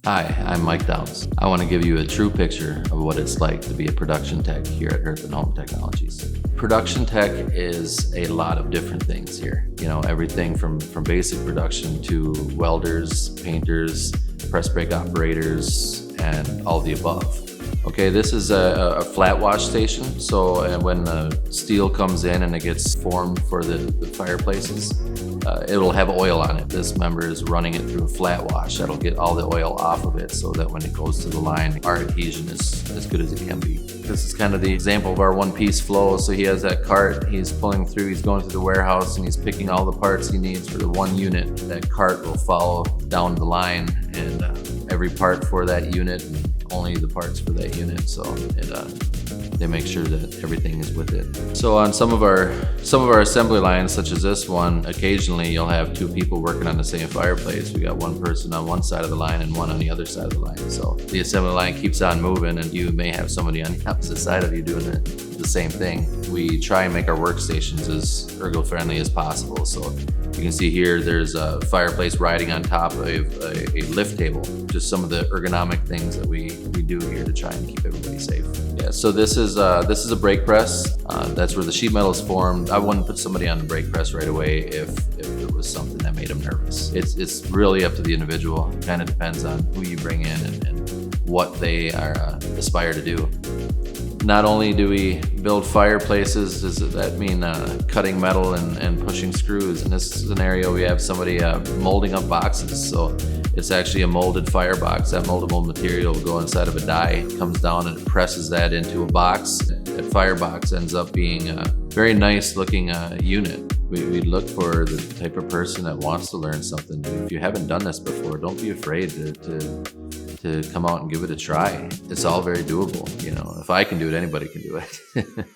Hi, I'm Mike Downs. I want to give you a true picture of what it's like to be a production tech here at Hearth Home Technologies. Production tech is a lot of different things here. You know, everything from basic production to welders, painters, press brake operators, and all the above. Okay, this is a flat wash station, so when the steel comes in and it gets formed for the fireplaces, it'll have oil on it. This member is running it through a flat wash. That'll get all the oil off of it so that when it goes to the line, our adhesion is as good as it can be. This is kind of the example of our one-piece flow. So he has that cart, he's pulling through, he's going through the warehouse, and he's picking all the parts he needs for the one unit. That cart will follow down the line, and every part for that unit, and only the parts for that unit. So they make sure that everything is with it. So on some of our assembly lines, such as this one, occasionally you'll have two people working on the same fireplace. We got one person on one side of the line and one on the other side of the line. So the assembly line keeps on moving, and you may have somebody on the opposite side of you doing the same thing. We try and make our workstations as ergo-friendly as possible. So you can see here, there's a fireplace riding on top of a lift table. Just some of the ergonomic things that we do here to try and keep everybody safe. Yeah, so this is a brake press. That's where the sheet metal is formed. I wouldn't put somebody on the brake press right away if it was something that made them nervous. It's really up to the individual. It kind of depends on who you bring in and what they are aspire to do. Not only do we build fireplaces, does that mean cutting metal and pushing screws? In this scenario, we have somebody molding up boxes. So it's actually a molded firebox. That moldable material will go inside of a die, comes down and it presses that into a box. That firebox ends up being a very nice looking unit. We look for the type of person that wants to learn something. If you haven't done this before, don't be afraid to come out and give it a try. It's all very doable. You know, if I can do it, anybody can do it.